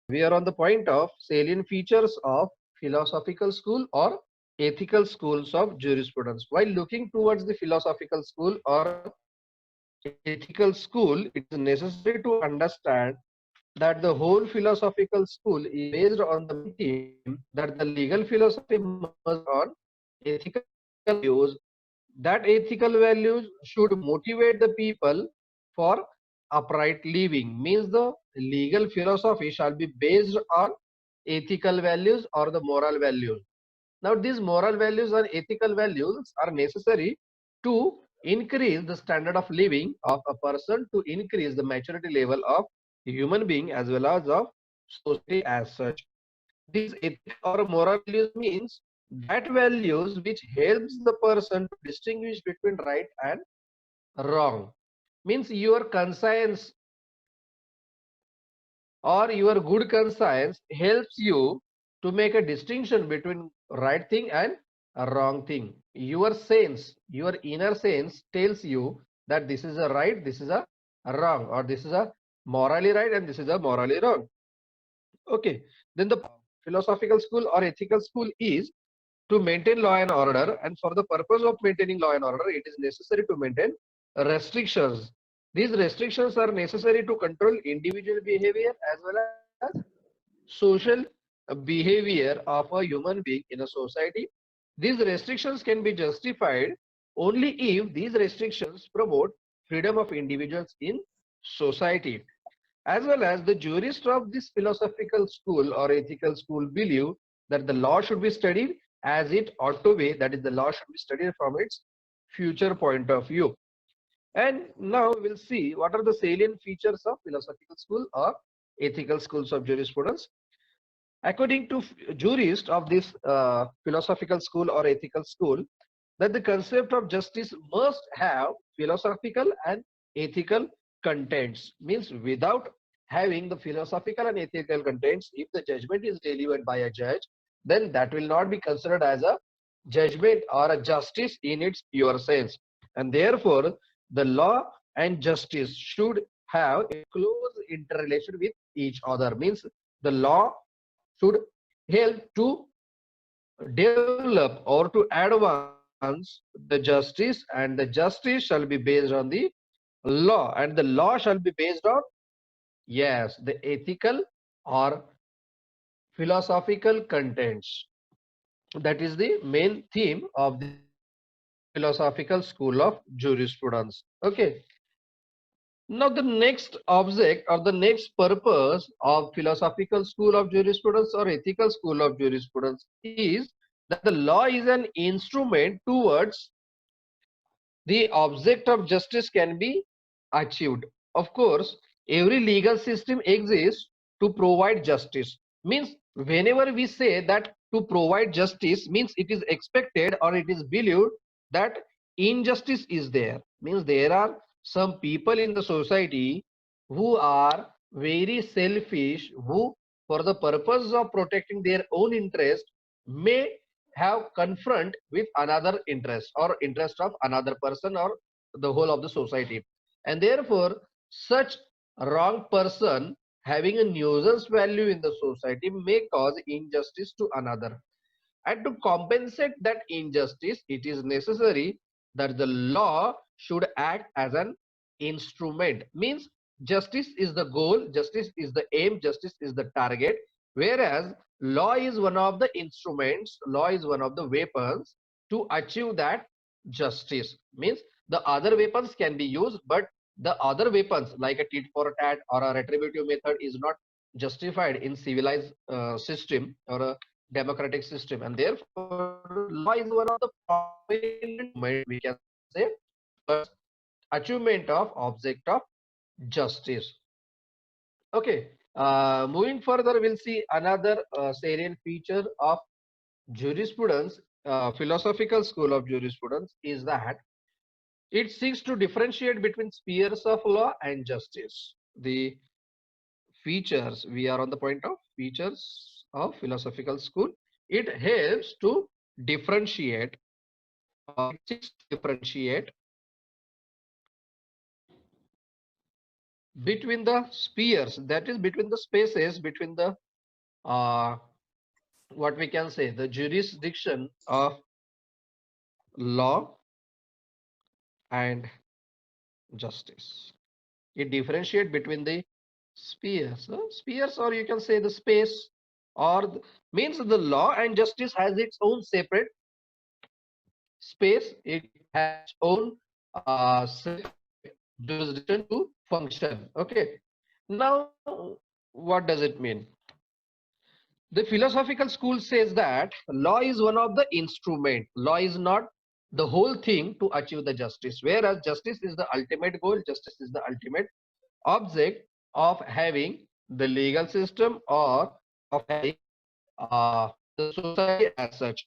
We are on the point of salient features of philosophical school or ethical schools of jurisprudence. While looking towards the philosophical school or ethical school, it is necessary to understand that the whole philosophical school is based on the main theme that the legal philosophy must be based on ethical values. That ethical values should motivate the people for upright living. Means the legal philosophy shall be based on ethical values or the moral values. Now these moral values and ethical values are necessary to increase the standard of living of a person, to increase the maturity level of human being as well as of society as such. These ethical or moral values means that values which helps the person to distinguish between right and wrong. Means your conscience or your good conscience helps you to make a distinction between right thing and a wrong thing. Your sense, your inner sense tells you that this is a right, this is a wrong, or this is a morally right and this is a morally wrong. Okay, then the philosophical school or ethical school is to maintain law and order, and for the purpose of maintaining law and order, it is necessary to maintain restrictions. These restrictions are necessary to control individual behavior as well as social behavior of a human being in a society. These restrictions can be justified only if these restrictions promote freedom of individuals in society. As well as the jurists of this philosophical school or ethical school believe that the law should be studied as it ought to be, that is, the law should be studied from its future point of view. And now we'll see what are the salient features of philosophical school or ethical schools of jurisprudence. According to jurists of this philosophical school or ethical school, that the concept of justice must have philosophical and ethical contents. Means without having the philosophical and ethical contents, if the judgment is delivered by a judge, then that will not be considered as a judgment or a justice in its pure sense. And therefore, the law and justice should have a close interrelation with each other. Means the law should help to develop or to advance the justice, and the justice shall be based on the law, and the law shall be based on, yes, the ethical or philosophical contents. That is the main theme of the philosophical school of jurisprudence. Okay, now the next object or the next purpose of philosophical school of jurisprudence or ethical school of jurisprudence is that the law is an instrument towards the object of justice can be achieved. Of course, every legal system exists to provide justice. Means whenever we say that to provide justice means it is expected or it is believed that injustice is there. Means there are some people in the society who are very selfish, who for the purpose of protecting their own interest may have confront with another interest or interest of another person or the whole of the society, and therefore such wrong person having a nuisance value in the society may cause injustice to another, and to compensate that injustice it is necessary that the law should act as an instrument. Means justice is the goal, justice is the aim, justice is the target, whereas law is one of the instruments, law is one of the weapons to achieve that justice. Means the other weapons can be used, but the other weapons like a tit for tat or a retributive method is not justified in civilized system or a democratic system, and therefore law is one of the prominent instrument, we can say, towards achievement of object of justice. Okay, moving further, we'll see another salient feature of jurisprudence, philosophical school of jurisprudence, is that it seeks to differentiate between spheres of law and justice. The features, we are on the point of features of philosophical school. It helps to differentiate, or it seeks to differentiate between the spheres, that is between the spaces, between the what we can say, the jurisdiction of law and justice. It differentiate between the spheres, spheres, or you can say the space, or means the law and justice has its own separate space. It has its own separate jurisdiction to function. Okay. Now, what does it mean? The philosophical school says that law is one of the instrument. Law is not the whole thing to achieve the justice, whereas justice is the ultimate goal. Justice is the ultimate object of having the legal system or of having the society as such.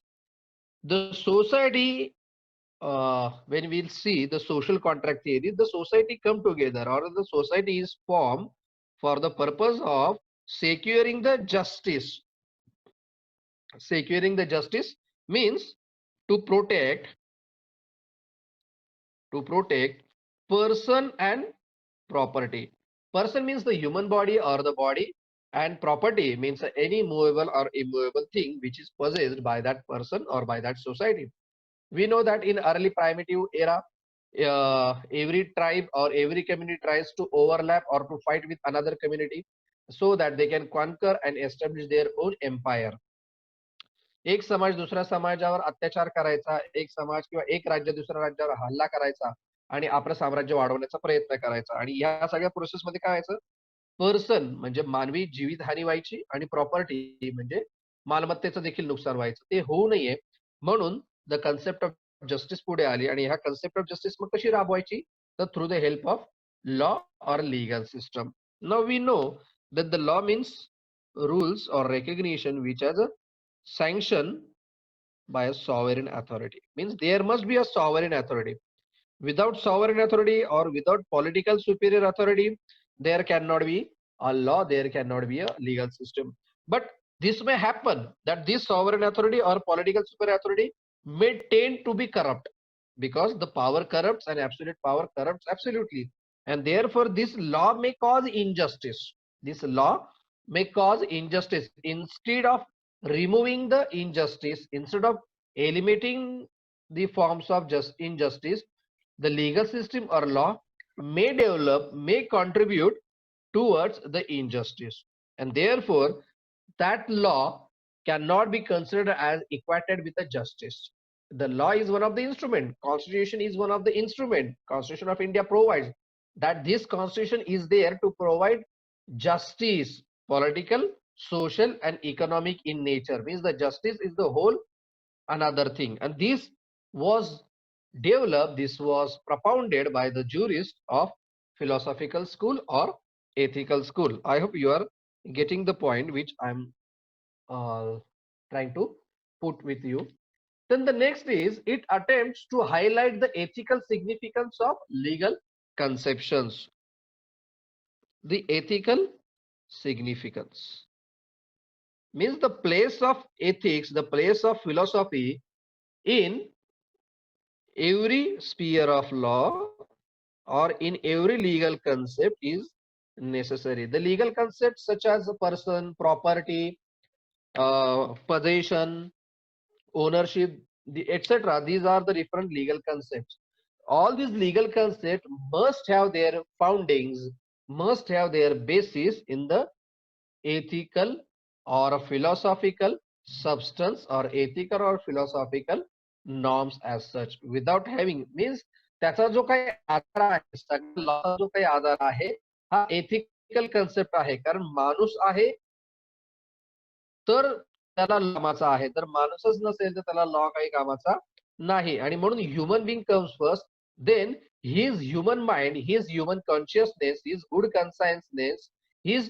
The society, when we'll see the social contract theory, the society come together or the society is formed for the purpose of securing the justice. Securing the justice means to protect person and property. Person means the human body or the body, and property means any movable or immovable thing which is possessed by that person or by that society. We know that in early primitive era, every tribe or every community tries to overlap or to fight with another community so that they can conquer and establish their own empire. एक समाज दुसऱ्या समाजावर अत्याचार करायचा, एक समाज किंवा एक राज्य दुसऱ्या राज्यावर हल्ला करायचा आणि आपलं साम्राज्य वाढवण्याचा प्रयत्न करायचा. आणि या सगळ्या प्रोसेसमध्ये काय व्हायचं, पर्सन म्हणजे मानवी जीवितहानी व्हायची आणि प्रॉपर्टी म्हणजे मालमत्तेचं देखील नुकसान व्हायचं. ते होऊ नये म्हणून द कन्सेप्ट ऑफ जस्टिस पुढे आली. आणि ह्या कन्सेप्ट ऑफ जस्टिस मग कशी राबवायची, तर through the help of law or legal system. Now we know that the law means rules or recognition which has a sanction by a sovereign authority. Means there must be a sovereign authority. Without sovereign authority or without political superior authority, there cannot be a law, there cannot be a legal system. But this may happen that this sovereign authority or political superior authority may tend to be corrupt, because the power corrupts and absolute power corrupts absolutely. And therefore this law may cause injustice. This law may cause injustice. Instead of removing the injustice, instead of eliminating the forms of just injustice, the legal system or law may develop, may contribute towards the injustice. And therefore that law cannot be considered as equated with the justice. The law is one of the instrument. Constitution is one of the instrument. Constitution of India provides that this constitution is there to provide justice, political, social and economic in nature. Means the justice is the whole another thing. And this was developed, this was propounded by the jurist of philosophical school or ethical school. I hope you are getting the point which I'm trying to put with you. Then the next is it attempts to highlight the ethical significance of legal conceptions. The ethical significance means the place of ethics, the place of philosophy in every sphere of law or in every legal concept is necessary. The legal concepts such as person, property, possession, ownership, etc. These are the different legal concepts. All these legal concepts must have their foundings, must have their basis in the ethical or philosophical substance or ethical or philosophical norms as such. Without having means त्याचा जो काही आधार आहे, सगळ्या लॉचा जो काही आधार आहे हा ethical concept आहे. कारण माणूस आहे तर त्याला कामाचा आहे, तर माणूसच नसेल तर त्याला लॉ काही कामाचा नाही. आणि म्हणून human being comes first, then his human mind, his human consciousness, his good consciousness, his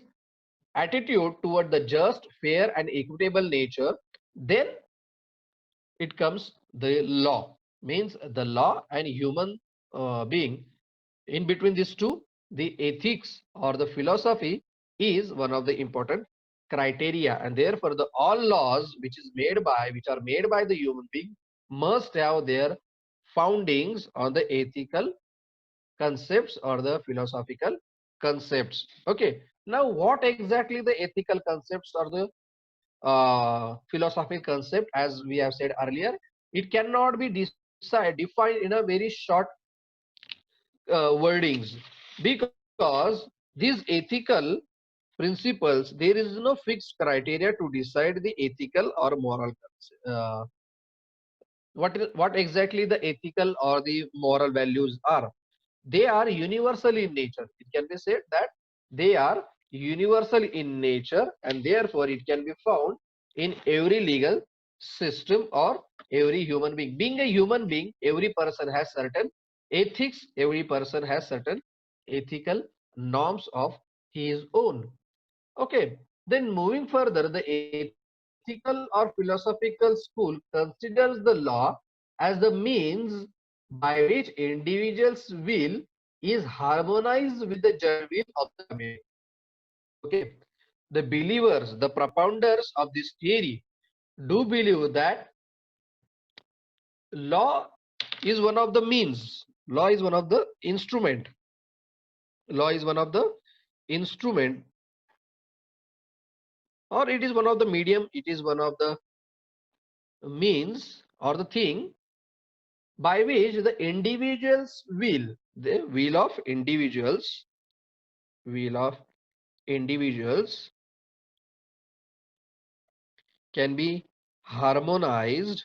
attitude toward the just, fair and equitable nature, then it comes the law. Means the law and human being, in between these two, the ethics or the philosophy is one of the important criteria. And therefore the all laws which are made by the human being must have their foundings on the ethical concepts or the philosophical concepts. Okay, now what exactly the ethical concepts or the philosophical concept, as we have said earlier, it cannot be defined in a very short wordings, because these ethical principles, there is no fixed criteria to decide the ethical or moral uh, what exactly the ethical or the moral values are. They are universal in nature. It can be said that they are universal in nature, and therefore it can be found in every legal system or every human being. Being a human being, every person has certain ethics, every person has certain ethical norms of his own. Okay, then moving further, the ethical or philosophical school considers the law as the means by which individuals' will is harmonized with the general will of the community. Okay, the believers, the propounders of this theory do believe that law is one of the means, law is one of the instrument, law is one of the instrument, or it is one of the medium, it is one of the means or the thing by which the individual's will, the will of individuals can be harmonized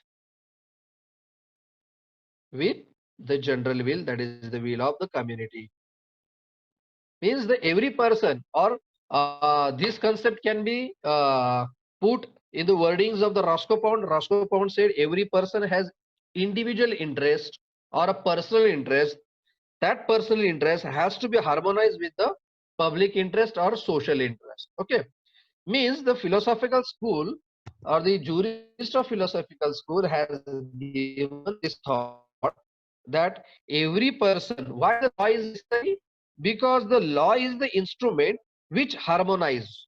with the general will, that is the will of the community. Means that every person, or this concept can be put in the wordings of the Roscoe Pound. Roscoe Pound said every person has individual interest or a personal interest. That personal interest has to be harmonized with the public interest or social interest. Okay, means the philosophical school or the jurist of philosophical school has given this thought that every person, why the law is necessary? Because the law is the instrument which harmonize.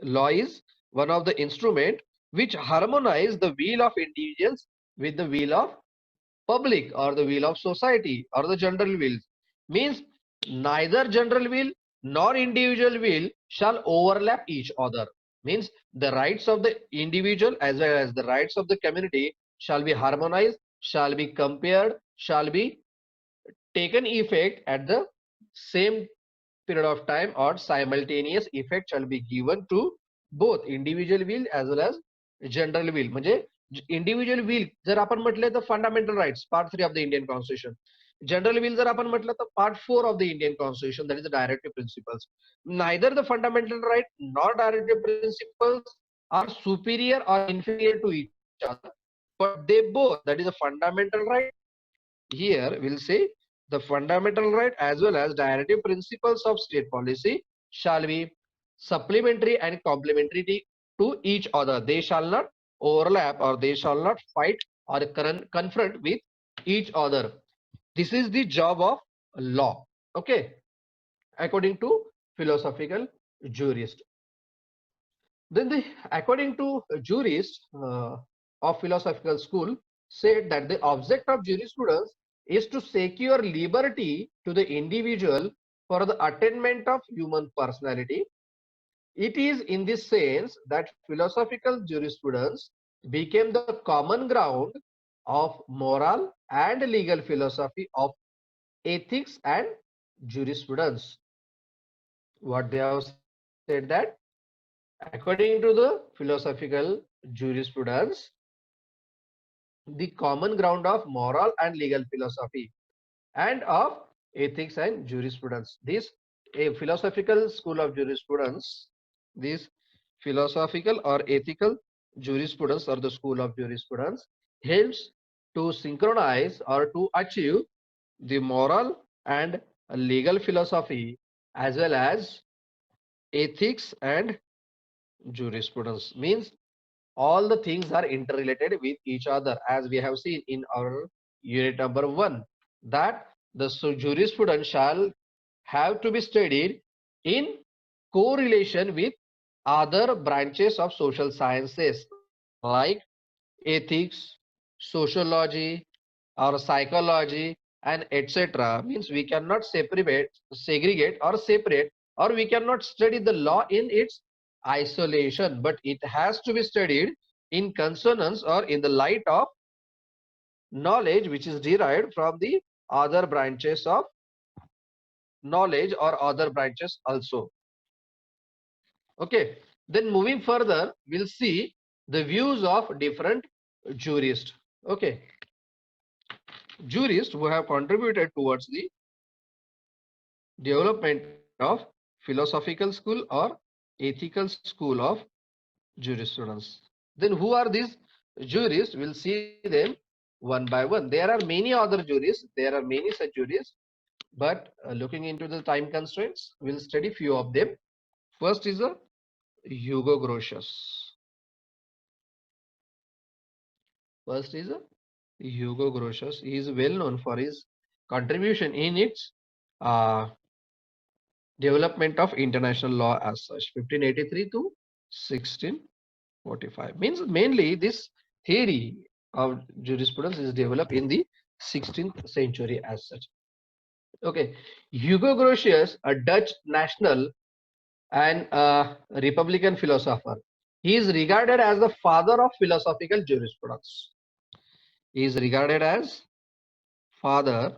Law is one of the instrument which harmonize the will of individuals with the will of public or the will of society or the general will. Means neither general will nor individual will shall overlap each other. Means the rights of the individual as well as the rights of the community shall be harmonized, shall be compared, shall be taken effect at the same period of time, or simultaneous effect shall be given to both individual will as well as general will. म्हणजे individual will जर आपण म्हटले तर fundamental rights part 3 of the Indian Constitution. General will जर आपण म्हटलं तर part 4 of the Indian Constitution, that is the directive principles. Neither the fundamental right nor directive principles are superior or inferior to each other, but they both, that is a fundamental right, here we'll say the fundamental right as well as directive principles of state policy shall be supplementary and complementary to each other. They shall not overlap or they shall not fight or confront with each other. This is the job of law. Okay, according to philosophical jurist. Then according to jurists of philosophical school said that the object of jurisprudence is to secure liberty to the individual for the attainment of human personality. It is in this sense that philosophical jurisprudence became the common ground of moral and legal philosophy of ethics and jurisprudence. What they have said that according to the philosophical jurisprudence, the common ground of moral and legal philosophy and of ethics and jurisprudence. This a philosophical school of jurisprudence, this philosophical or ethical jurisprudence or the school of jurisprudence helps to synchronize or to achieve the moral and legal philosophy as well as ethics and jurisprudence. Means all the things are interrelated with each other, as we have seen in our unit number 1, that the jurisprudence shall have to be studied in correlation with other branches of social sciences like ethics, sociology or psychology and etc. Means we cannot segregate or separate, or we cannot study the law in its isolation, but it has to be studied in consonance or in the light of knowledge which is derived from the other branches of knowledge or other branches also. Okay, then moving further, we'll see the views of different jurists. Okay, jurists who have contributed towards the development of philosophical school or ethical school of jurisprudence. Then who are these jurists? We'll see them one by one. There are many other jurists, there are many such jurists, but looking into the time constraints, we'll study few of them. First is a Hugo Grotius. First is a Hugo Grotius. He is well known for his contribution in its uh, development of international law as such, 1583 to 1645. Means mainly this theory of jurisprudence is developed in the 16th century as such. Okay, Hugo Grotius, a Dutch national and a Republican philosopher. He is regarded as the father of philosophical jurisprudence. He is regarded as father.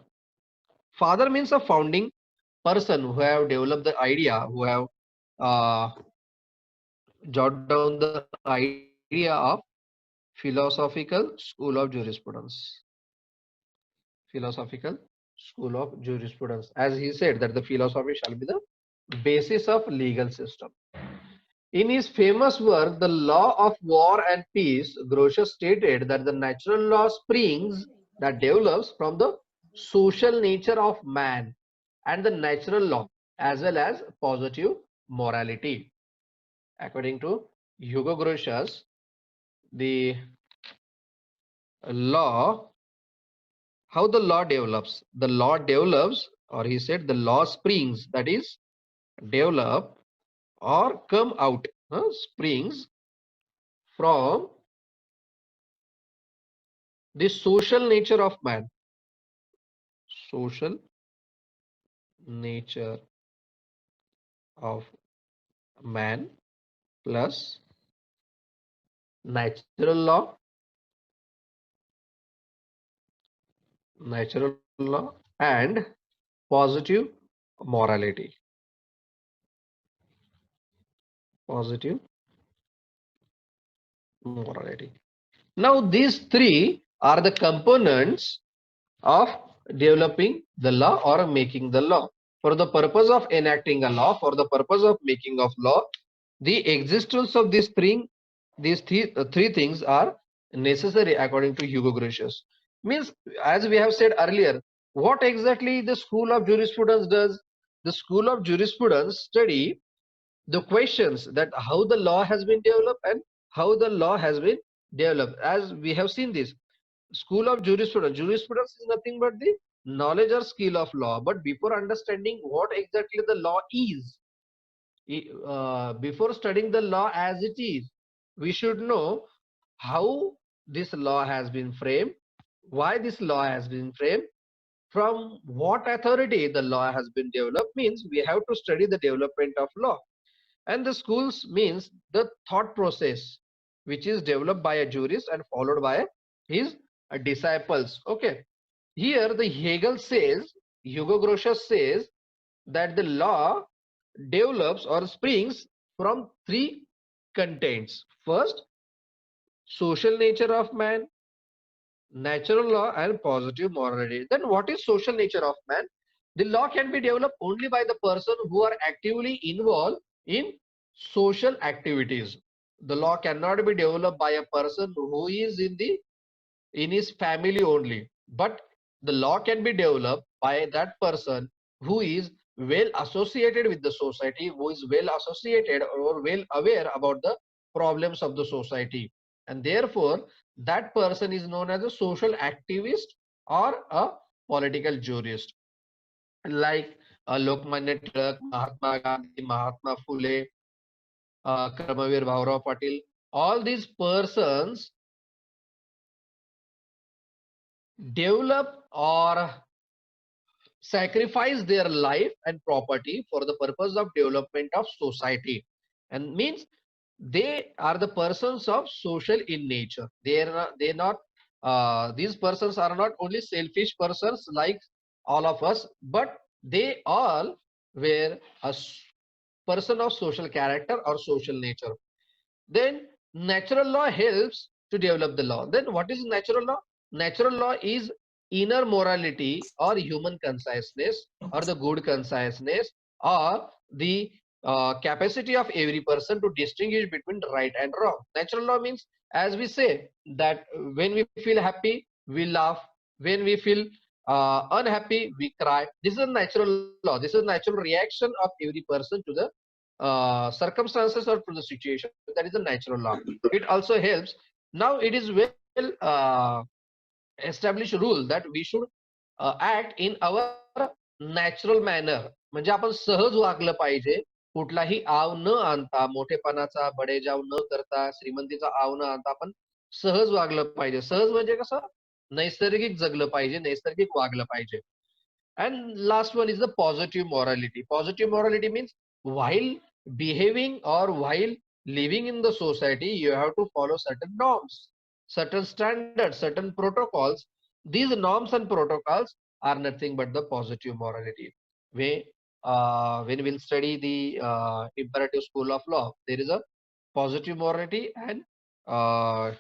Father means a founding person who have developed the idea, who have uh, jot down the idea of philosophical school of jurisprudence. Philosophical school of jurisprudence. As he said that the philosophy shall be the basis of legal system. In his famous work, The Law of War and Peace, Grotius stated that the natural law springs that develops from the social nature of man and the natural law as well as positive morality. According to Hugo Grotius, the law, how the law develops? The law develops, or he said the law springs, that is, develop or come out, springs from the social nature of man. Social nature of man plus natural law and positive morality. Positive morality. Now these three are the components of developing the law or making the law. For the purpose of enacting a law, for the purpose of making of law, the existence of these three things are necessary according to Hugo Grotius. Means, as we have said earlier, what exactly the school of jurisprudence does? The school of jurisprudence study the questions that how the law has been developed and how the law has been developed. As we have seen this, school of jurisprudence is nothing but the knowledge or skill of law. But before understanding what exactly the law is, before studying the law as it is, we should know how this law has been framed, why this law has been framed, from what authority the law has been developed. Means we have to study the development of law. And the schools means the thought process which is developed by a jurist and followed by his disciples. Okay, here the Hegel says, Hugo Grotius says that the law develops or springs from three contents. First, social nature of man, natural law and positive morality. Then what is social nature of man? The law can be developed only by the person who are actively involved in social activities. The law cannot be developed by a person who is in his family only, but the law can be developed by that person who is well associated with the society, who is well associated or well aware about the problems of the society, and therefore that person is known as a social activist or a political jurist. Like Lokmanya Tilak, Mahatma Gandhi, Mahatma Phule, Karmavir Bhaurao Patil, all these persons develop or sacrifice their life and property for the purpose of development of society, and means they are the persons of social in nature. They not these persons are not only selfish persons like all of us, but they all were a person of social character or social nature. Then natural law helps to develop the law. Then what is natural law? Natural law is inner morality or human consciousness or the good consciousness or the capacity of every person to distinguish between right and wrong. Natural law means, as we say, that when we feel happy, we laugh. When we feel unhappy, we cry. This is a natural law. This is a natural reaction of every person to the circumstances or to the situation. That is a natural law. It also helps. Now it is well established rule that we should act in our natural manner. म्हणजे आपण सहज वागलं पाहिजे, कुठलाही आव न आणता, मोठेपणाचा बडेजाव न करता, श्रीमंतीचा आव न आणता आपण सहज वागलं पाहिजे. सहज म्हणजे कसं, नैसर्गिक जगलं पाहिजे, नैसर्गिक वागलं पाहिजे. And last one is the positive morality. Positive morality means while behaving or while living in the society, you have to follow certain norms, certain standards, certain protocols. These norms and protocols are nothing but the positive morality. When we'll study the imperative school of law, there is a positive morality and uh,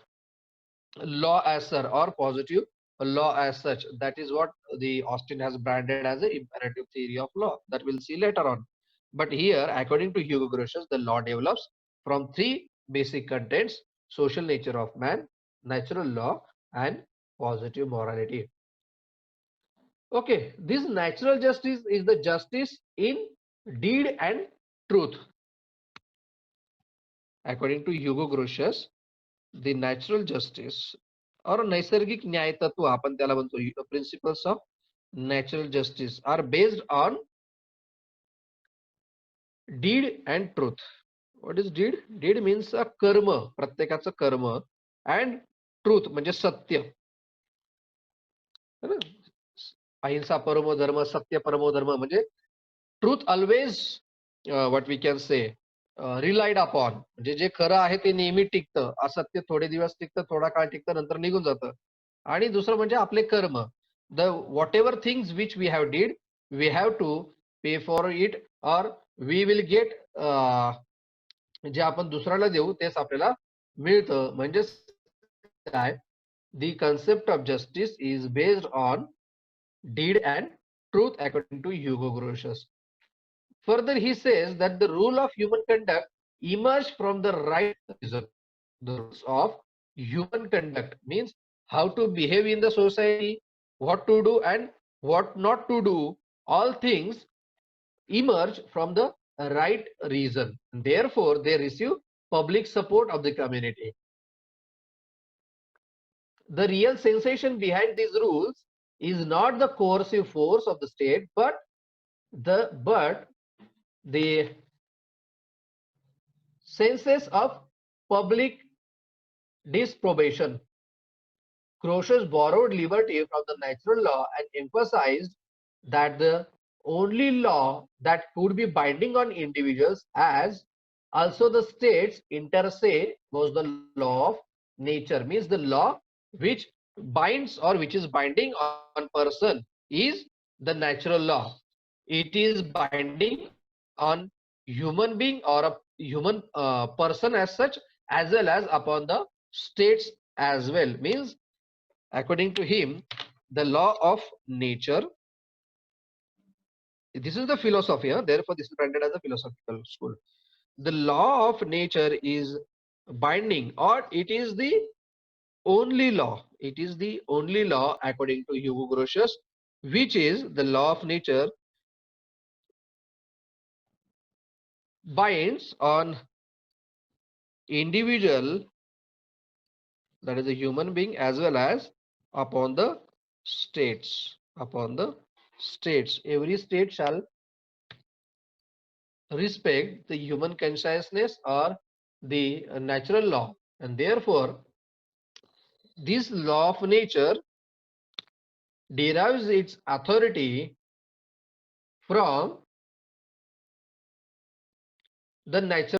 law as such or positive law as such. That is what the Austin has branded as the imperative theory of law that we'll see later on. But here, according to Hugo Grotius, the law develops from three basic contents: social nature of man, natural law, and positive morality. Okay, this natural justice is the justice in deed and truth. According to Hugo Grotius, the natural justice or नैसर्गिक न्याय तत्व आपण त्याला म्हणतो, principles of natural justice are based on deed and truth. What is deed? Deed means a कर्म, प्रत्येकाचं कर्म, and truth म्हणजे सत्य. अहिंसा परमो धर्म, सत्य परमो धर्म म्हणजे truth always what we can say relied upon. म्हणजे जे खरं आहे ते नेहमी टिकतं, असत्य थोडे दिवस टिकतं, थोडा काळ टिकतं, नंतर निघून जातं. आणि दुसरं म्हणजे आपले कर्म. The whatever things which we have did, we have to pay for it or we will get जे आपण दुसऱ्याला देऊ तेच आपल्याला मिळतं. म्हणजेच काय, the concept of justice is based on deed and truth according to Hugo Grotius. Further, he says that the rule of human conduct emerged from the right reason. The rules of human conduct means how to behave in the society, what to do and what not to do. All things emerge from the right reason. Therefore, they receive public support of the community. The real sensation behind these rules is not the coercive force of the state, but the senses of public disprobation. Grotius borrowed liberty from the natural law and emphasized that the only law that could be binding on individuals as also the states inter se was the law of nature. Means the law which binds or which is binding on person is the natural law. It is binding on human being or a human person as such, as well as upon the states as well. Means according to him, the law of nature, this is the philosophy, therefore this is branded as a philosophical school. The law of nature is binding, or it is the only law. It is the only law according to Hugo Grotius, which is the law of nature binds on individual, that is a human being, as well as upon the states. Upon the states, every state shall respect the human consciousness or the natural law, and therefore this law of nature derives its authority from the natural